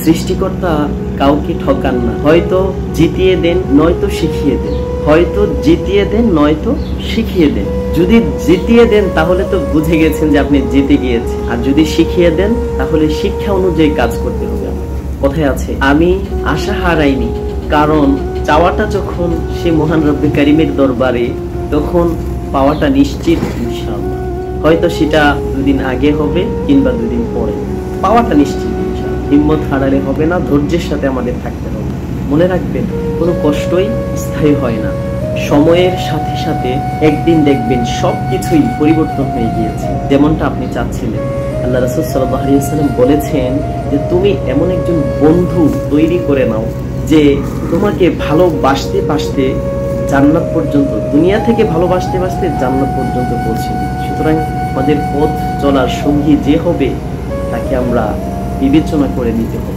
সৃষ্টিকর্তা কাউকে ঠকান না, হয়তো জিতিয়ে দেন নয়তো শিখিয়ে দেন, হয়তো জিতিয়ে দেন নয়তো শিখিয়ে দেন। যদি জিতিয়ে দেন তাহলে তো বুঝে গেছেন যে আপনি জিতে গিয়েছেন, আর যদি শিখিয়ে দেন তাহলে শিক্ষা অনুযায়ী কাজ করতে হবে। কথায় আছে, আমি আশা হারাইনি, কারণ চাওয়াটা যখন সে মহান রব্বে কারিমের দরবারে, তখন পাওয়াটা নিশ্চিত ইনশাআল্লাহ। হয়তো সেটা দুদিন আগে হবে কিংবা দুদিন পরে, পাওয়াটা নিশ্চিত ইনশাআল্লাহ। হিম্মত হারালে হবে না, ধৈর্যের সাথে আমাদের থাকতে হবে। মনে রাখবেন, কোনো কষ্টই স্থায়ী হয় না। সময়ের সাথে সাথে একদিন দেখবেন সবকিছুই পরিবর্তন হয়ে গিয়েছে, যেমনটা আপনি চাচ্ছিলেন। আল্লাহ রাসূল সাল্লাল্লাহু আলাইহি ওয়াসাল্লাম বলেছেন যে তুমি এমন একজন বন্ধু তৈরি করে নাও যে তোমাকে ভালোবাসতে বাসতে জান্নাত পর্যন্ত, দুনিয়া থেকে ভালোবাসতে বাসতে জান্নাত পর্যন্ত পৌঁছে দিই। সুতরাং আমাদের পথ চলার সঙ্গী যে হবে তাকে আমরা বিবেচনা করে নিতে হবে।